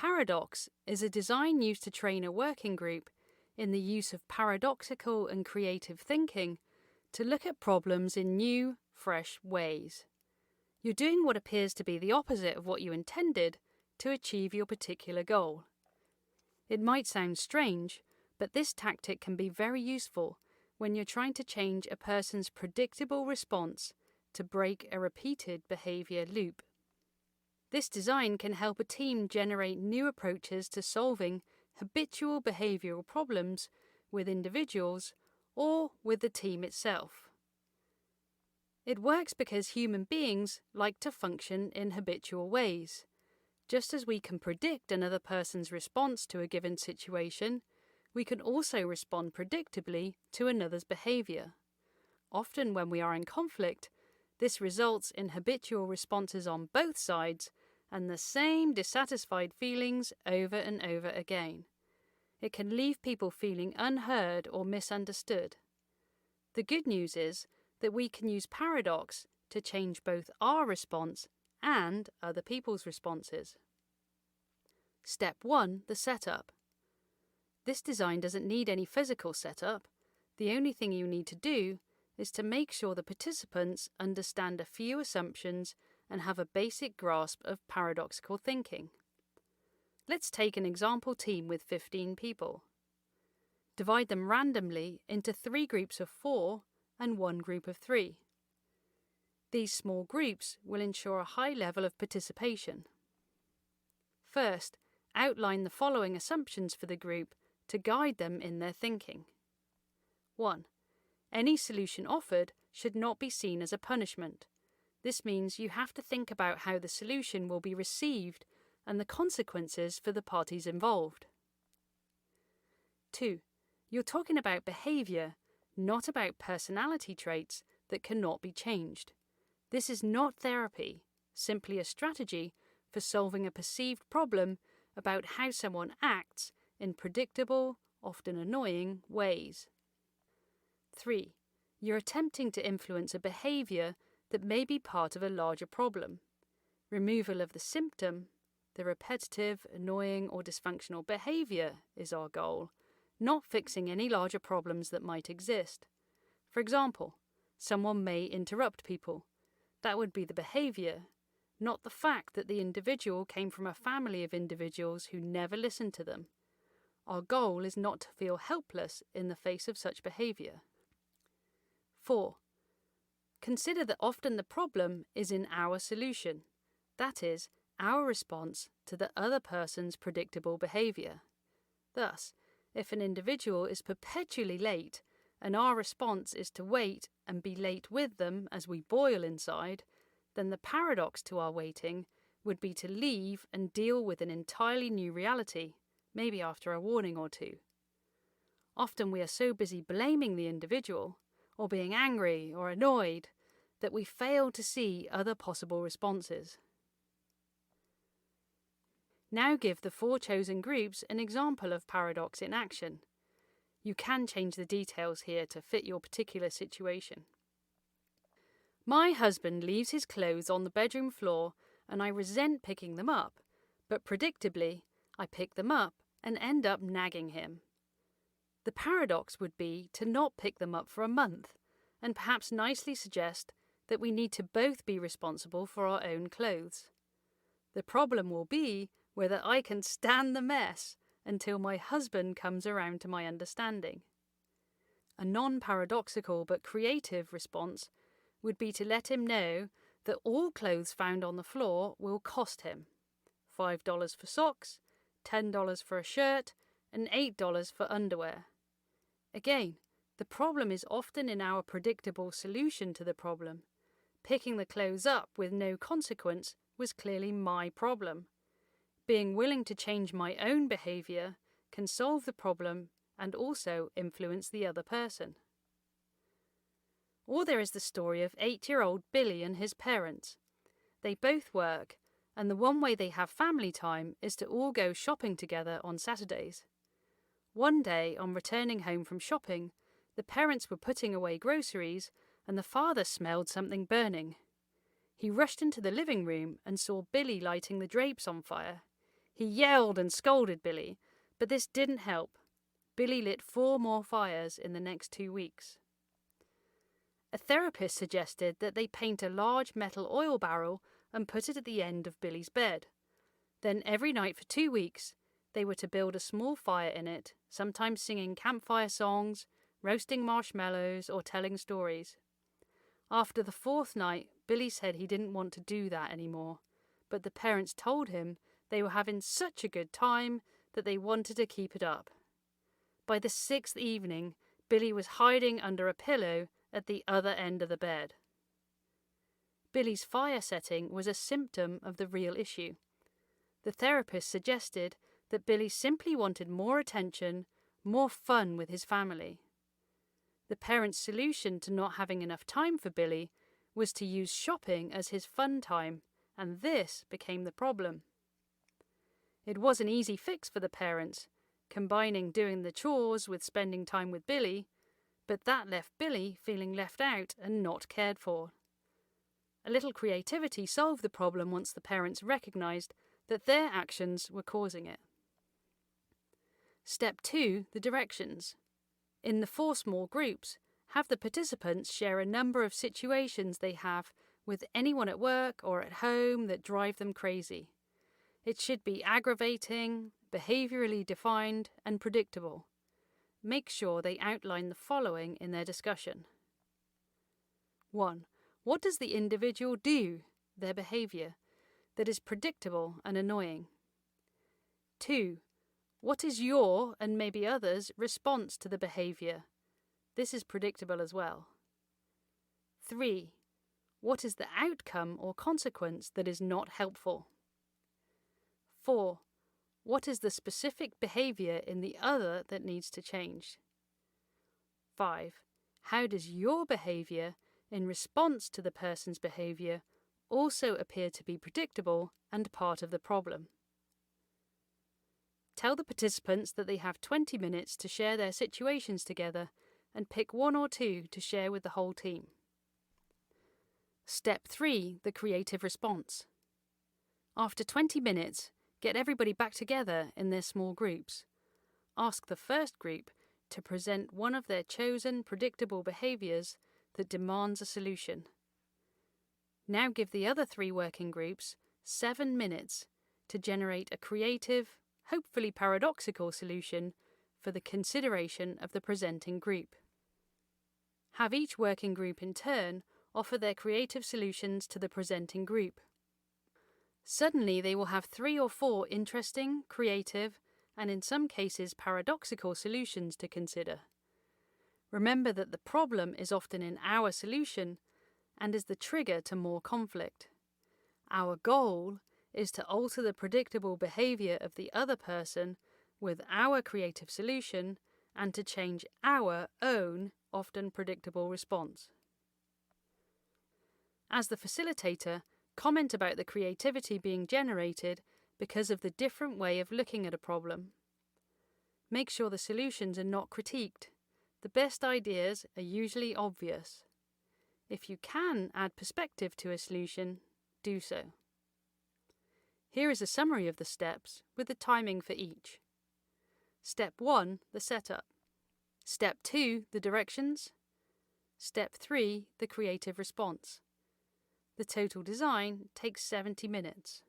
Paradox is a design used to train a working group in the use of paradoxical and creative thinking to look at problems in new, fresh ways. You're doing what appears to be the opposite of what you intended to achieve your particular goal. It might sound strange, but this tactic can be very useful when you're trying to change a person's predictable response to break a repeated behavior loop. This design can help a team generate new approaches to solving habitual behavioral problems with individuals or with the team itself. It works because human beings like to function in habitual ways. Just as we can predict another person's response to a given situation, we can also respond predictably to another's behavior. Often when we are in conflict, this results in habitual responses on both sides and the same dissatisfied feelings over and over again. It can leave people feeling unheard or misunderstood. The good news is that we can use Paradox to change both our response and other people's responses. Step 1. The setup. This design doesn't need any physical setup. The only thing you need to do is to make sure the participants understand a few assumptions and have a basic grasp of paradoxical thinking. Let's take an example team with 15 people. Divide them randomly into 3 groups of 4 and 1 group of 3. These small groups will ensure a high level of participation. First, outline the following assumptions for the group to guide them in their thinking. 1. Any solution offered should not be seen as a punishment. This means you have to think about how the solution will be received and the consequences for the parties involved. 2. You're talking about behaviour, not about personality traits that cannot be changed. This is not therapy, simply a strategy for solving a perceived problem about how someone acts in predictable, often annoying ways. 3. You're attempting to influence a behaviour that may be part of a larger problem. Removal of the symptom, the repetitive, annoying or dysfunctional behaviour is our goal, not fixing any larger problems that might exist. For example, someone may interrupt people. That would be the behaviour, not the fact that the individual came from a family of individuals who never listened to them. Our goal is not to feel helpless in the face of such behaviour. 4. Consider that often the problem is in our solution, that is, our response to the other person's predictable behaviour. Thus, if an individual is perpetually late and our response is to wait and be late with them as we boil inside, then the paradox to our waiting would be to leave and deal with an entirely new reality, maybe after a warning or 2. Often we are so busy blaming the individual, or being angry or annoyed, that we fail to see other possible responses. Now give the 4 chosen groups an example of paradox in action. You can change the details here to fit your particular situation. My husband leaves his clothes on the bedroom floor and I resent picking them up, but predictably, I pick them up and end up nagging him. The paradox would be to not pick them up for a month and perhaps nicely suggest that we need to both be responsible for our own clothes. The problem will be whether I can stand the mess until my husband comes around to my understanding. A non-paradoxical but creative response would be to let him know that all clothes found on the floor will cost him $5 for socks, $10 for a shirt, and $8 for underwear. Again, the problem is often in our predictable solution to the problem. Picking the clothes up with no consequence was clearly my problem. Being willing to change my own behaviour can solve the problem and also influence the other person. Or there is the story of 8-year-old Billy and his parents. They both work, and the one way they have family time is to all go shopping together on Saturdays. One day, on returning home from shopping, the parents were putting away groceries and the father smelled something burning. He rushed into the living room and saw Billy lighting the drapes on fire. He yelled and scolded Billy, but this didn't help. Billy lit 4 more fires in the next 2 weeks. A therapist suggested that they paint a large metal oil barrel and put it at the end of Billy's bed. Then every night for 2 weeks, they were to build a small fire in it, sometimes singing campfire songs, roasting marshmallows, or telling stories. After the 4th night, Billy said he didn't want to do that anymore, but the parents told him they were having such a good time that they wanted to keep it up. By the 6th evening, Billy was hiding under a pillow at the other end of the bed. Billy's fire setting was a symptom of the real issue. The therapist suggested that Billy simply wanted more attention, more fun with his family. The parents' solution to not having enough time for Billy was to use shopping as his fun time, and this became the problem. It was an easy fix for the parents, combining doing the chores with spending time with Billy, but that left Billy feeling left out and not cared for. A little creativity solved the problem once the parents recognized that their actions were causing it. Step 2, the directions. In the 4 small groups, have the participants share a number of situations they have with anyone at work or at home that drive them crazy. It should be aggravating, behaviourally defined, and predictable. Make sure they outline the following in their discussion. 1. What does the individual do, their behaviour, that is predictable and annoying? 2. What is your, and maybe others', response to the behaviour? This is predictable as well. 3. What is the outcome or consequence that is not helpful? 4. What is the specific behaviour in the other that needs to change? 5. How does your behaviour in response to the person's behaviour also appear to be predictable and part of the problem? Tell the participants that they have 20 minutes to share their situations together and pick 1 or 2 to share with the whole team. Step 3, the creative response. After 20 minutes, get everybody back together in their small groups. Ask the first group to present one of their chosen predictable behaviours that demands a solution. Now give the other 3 working groups 7 minutes to generate a creative, hopefully paradoxical solution for the consideration of the presenting group. Have each working group in turn offer their creative solutions to the presenting group. Suddenly they will have 3 or 4 interesting, creative, and in some cases paradoxical solutions to consider. Remember that the problem is often in our solution and is the trigger to more conflict. Our goal is to alter the predictable behaviour of the other person with our creative solution and to change our own often predictable response. As the facilitator, comment about the creativity being generated because of the different way of looking at a problem. Make sure the solutions are not critiqued. The best ideas are usually obvious. If you can add perspective to a solution, do so. Here is a summary of the steps with the timing for each. Step 1, the setup. Step 2, the directions. Step 3, the creative response. The total design takes 70 minutes.